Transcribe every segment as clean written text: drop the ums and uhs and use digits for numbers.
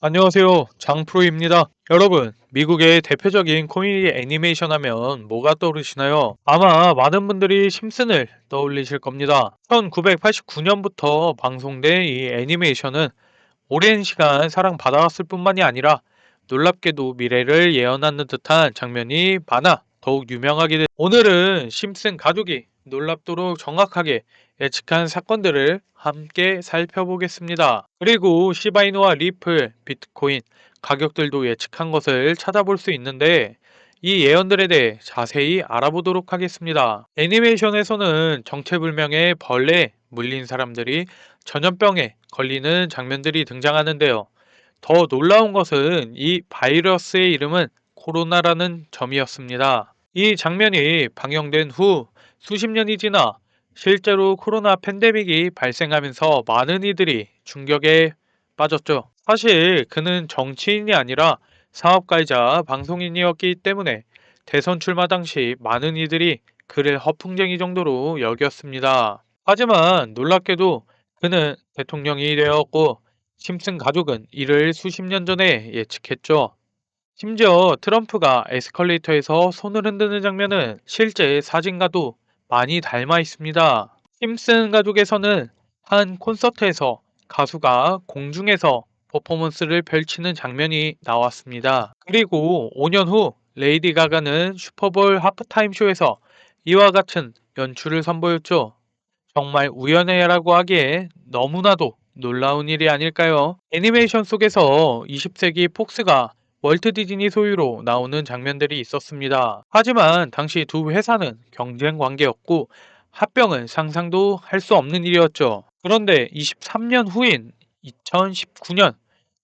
안녕하세요. 장프로입니다. 여러분, 미국의 대표적인 코미디 애니메이션 하면 뭐가 떠오르시나요? 아마 많은 분들이 심슨을 떠올리실 겁니다. 1989년부터 방송된 이 애니메이션은 오랜 시간 사랑받아왔을 뿐만이 아니라 놀랍게도 미래를 예언하는 듯한 장면이 많아 더욱 유명하게 됐. 오늘은 심슨 가족이 놀랍도록 정확하게 예측한 사건들을 함께 살펴보겠습니다. 그리고 시바이누와 리플, 비트코인 가격들도 예측한 것을 찾아볼 수 있는데 이 예언들에 대해 자세히 알아보도록 하겠습니다. 애니메이션에서는 정체불명의 벌레에 물린 사람들이 전염병에 걸리는 장면들이 등장하는데요. 더 놀라운 것은 이 바이러스의 이름은 코로나라는 점이었습니다. 이 장면이 방영된 후 수십 년이 지나 실제로 코로나 팬데믹이 발생하면서 많은 이들이 충격에 빠졌죠. 사실 그는 정치인이 아니라 사업가이자 방송인이었기 때문에 대선 출마 당시 많은 이들이 그를 허풍쟁이 정도로 여겼습니다. 하지만 놀랍게도 그는 대통령이 되었고 심슨 가족은 이를 수십 년 전에 예측했죠. 심지어 트럼프가 에스컬레이터에서 손을 흔드는 장면은 실제 사진과도 많이 닮아 있습니다. 심슨 가족에서는 한 콘서트에서 가수가 공중에서 퍼포먼스를 펼치는 장면이 나왔습니다. 그리고 5년 후 레이디 가가는 슈퍼볼 하프타임 쇼에서 이와 같은 연출을 선보였죠. 정말 우연이라고 하기에 너무나도 놀라운 일이 아닐까요? 애니메이션 속에서 20세기 폭스가 월트 디즈니 소유로 나오는 장면들이 있었습니다. 하지만 당시 두 회사는 경쟁 관계였고 합병은 상상도 할 수 없는 일이었죠. 그런데 23년 후인 2019년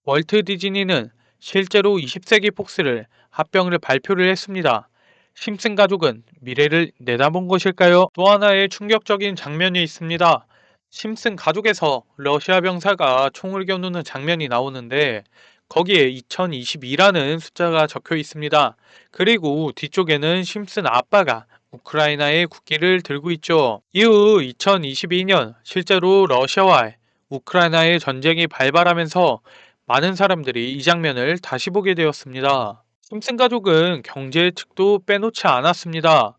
월트 디즈니는 실제로 20세기 폭스를 합병을 발표를 했습니다. 심슨 가족은 미래를 내다본 것일까요? 또 하나의 충격적인 장면이 있습니다. 심슨 가족에서 러시아 병사가 총을 겨누는 장면이 나오는데 거기에 2022라는 숫자가 적혀 있습니다. 그리고 뒤쪽에는 심슨 아빠가 우크라이나의 국기를 들고 있죠. 이후 2022년 실제로 러시아와 우크라이나의 전쟁이 발발하면서 많은 사람들이 이 장면을 다시 보게 되었습니다. 심슨 가족은 경제 측도 빼놓지 않았습니다.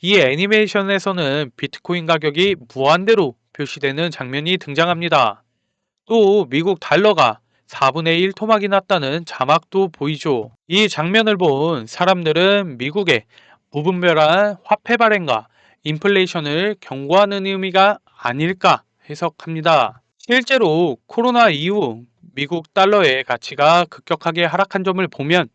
이 애니메이션에서는 비트코인 가격이 무한대로 표시되는 장면이 등장합니다. 또 미국 달러가 4분의 1 토막이 났다는 자막도 보이죠. 이 장면을 본 사람들은 미국의 무분별한 화폐 발행과 인플레이션을 경고하는 의미가 아닐까 해석합니다. 실제로 코로나 이후 미국 달러의 가치가 급격하게 하락한 점을 보면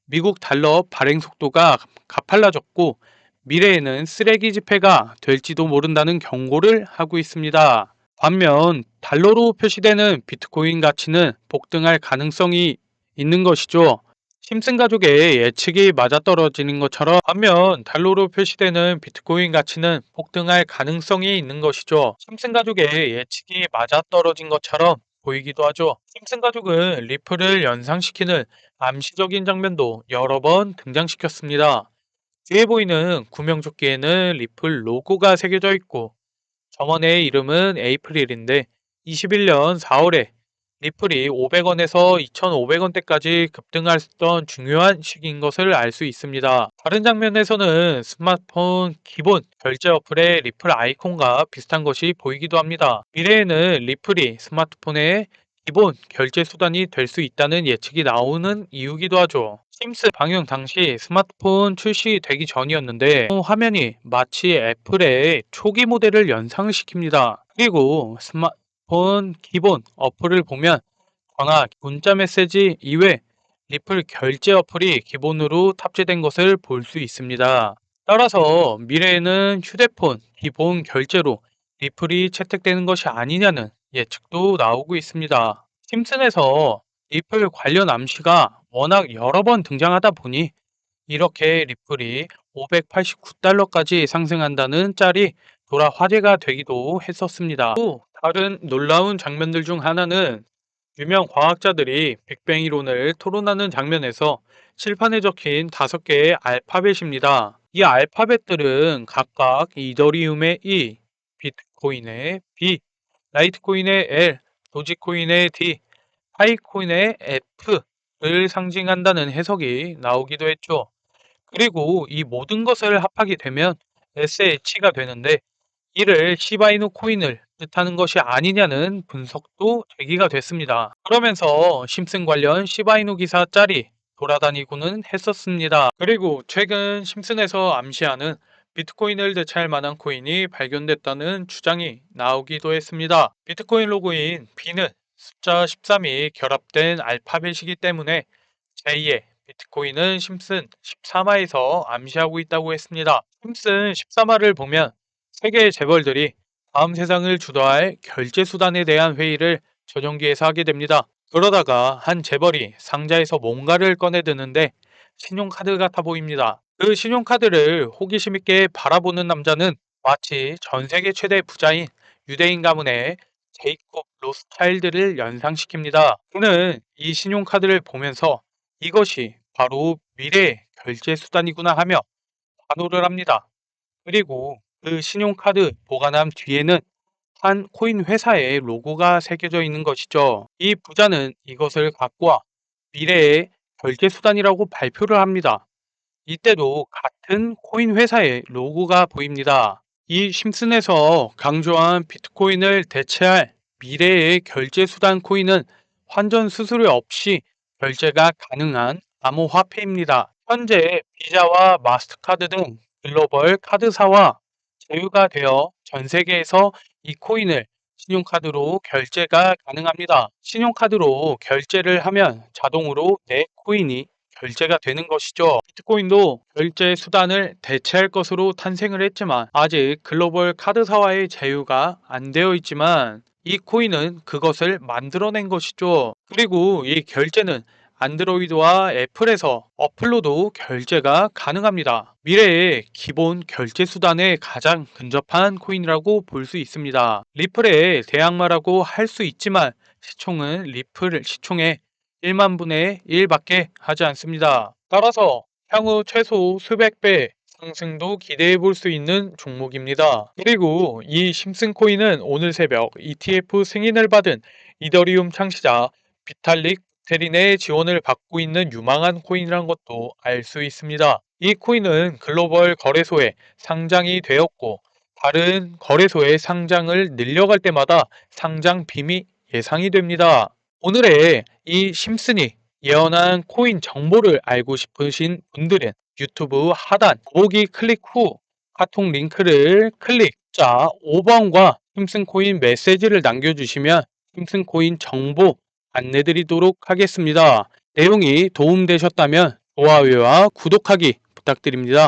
미국 달러 발행 속도가 가팔라졌고 미래에는 쓰레기 지폐가 될지도 모른다는 경고를 하고 있습니다. 반면 달러로 표시되는 비트코인 가치는 폭등할 가능성이 있는 것이죠. 심슨 가족의 예측이 맞아떨어지는 것처럼 반면 달러로 표시되는 비트코인 가치는 폭등할 가능성이 있는 것이죠. 심슨 가족의 예측이 맞아떨어진 것처럼 보이기도 하죠. 심슨 가족은 리플을 연상시키는 암시적인 장면도 여러 번 등장시켰습니다. 뒤에 보이는 구명조끼에는 리플 로고가 새겨져 있고 점원의 이름은 에이프릴인데 21년 4월에 리플이 500원에서 2,500원대까지 급등했던 중요한 시기인 것을 알 수 있습니다. 다른 장면에서는 스마트폰 기본 결제 어플의 리플 아이콘과 비슷한 것이 보이기도 합니다. 미래에는 리플이 스마트폰의 기본 결제 수단이 될 수 있다는 예측이 나오는 이유기도 하죠. 심스 방영 당시 스마트폰 출시되기 전이었는데 화면이 마치 애플의 초기 모델을 연상시킵니다. 그리고 스마트폰 기본 어플을 보면 전화, 문자 메시지 이외 리플 결제 어플이 기본으로 탑재된 것을 볼 수 있습니다. 따라서 미래에는 휴대폰 기본 결제로 리플이 채택되는 것이 아니냐는 예측도 나오고 있습니다. 심슨에서 리플 관련 암시가 워낙 여러 번 등장하다 보니 이렇게 리플이 589달러까지 상승한다는 짤이 돌아 화제가 되기도 했었습니다. 또 다른 놀라운 장면들 중 하나는 유명 과학자들이 빅뱅 이론을 토론하는 장면에서 칠판에 적힌 5개의 알파벳입니다. 이 알파벳들은 각각 이더리움의 E, 비트코인의 B, 라이트코인의 L, 도지코인의 D, 파이코인의 F를 상징한다는 해석이 나오기도 했죠. 그리고 이 모든 것을 합하게 되면 SH가 되는데 이를 시바이누 코인을 뜻하는 것이 아니냐는 분석도 제기가 됐습니다. 그러면서 심슨 관련 시바이누 기사 짤이 돌아다니고는 했었습니다. 그리고 최근 심슨에서 암시하는 비트코인을 대체할 만한 코인이 발견됐다는 주장이 나오기도 했습니다. 비트코인 로그인 B는 숫자 13이 결합된 알파벳이기 때문에 제2의 비트코인은 심슨 13화에서 암시하고 있다고 했습니다. 심슨 13화를 보면 세계의 재벌들이 다음 세상을 주도할 결제 수단에 대한 회의를 조정기에서 하게 됩니다. 그러다가 한 재벌이 상자에서 뭔가를 꺼내드는데 신용카드 같아 보입니다. 그 신용카드를 호기심 있게 바라보는 남자는 마치 전 세계 최대 부자인 유대인 가문의 제이콥 로스차일드를 연상시킵니다. 그는 이 신용카드를 보면서 이것이 바로 미래의 결제 수단이구나 하며 반호를 합니다. 그리고 그 신용카드 보관함 뒤에는 한 코인 회사의 로고가 새겨져 있는 것이죠. 이 부자는 이것을 갖고 와 미래의 결제 수단이라고 발표를 합니다. 이때도 같은 코인 회사의 로고가 보입니다. 이 심슨에서 강조한 비트코인을 대체할 미래의 결제 수단 코인은 환전 수수료 없이 결제가 가능한 암호화폐입니다. 현재 비자와 마스터카드 등 글로벌 카드사와 제휴가 되어 전 세계에서 이 코인을 신용카드로 결제가 가능합니다. 신용카드로 결제를 하면 자동으로 내 코인이 결제가 되는 것이죠. 비트코인도 결제 수단을 대체할 것으로 탄생을 했지만 아직 글로벌 카드사와의 제휴가 안 되어 있지만 이 코인은 그것을 만들어낸 것이죠. 그리고 이 결제는 안드로이드와 애플에서 어플로도 결제가 가능합니다. 미래의 기본 결제 수단에 가장 근접한 코인이라고 볼 수 있습니다. 리플의 대항마라고 할 수 있지만 시총은 리플 시총의 1만 분의 1밖에 하지 않습니다. 따라서 향후 최소 수백 배 상승도 기대해 볼 수 있는 종목입니다. 그리고 이 심슨코인은 오늘 새벽 ETF 승인을 받은 이더리움 창시자 비탈릭 부테린의 지원을 받고 있는 유망한 코인이란 것도 알 수 있습니다. 이 코인은 글로벌 거래소에 상장이 되었고 다른 거래소의 상장을 늘려갈 때마다 상장 빔이 예상이 됩니다. 오늘의 이 심슨이 예언한 코인 정보를 알고 싶으신 분들은 유튜브 하단 더보기 클릭 후 카톡 링크를 클릭 자 5번과 심슨코인 메시지를 남겨주시면 심슨코인 정보 안내드리도록 하겠습니다. 내용이 도움되셨다면 좋아요와 구독하기 부탁드립니다.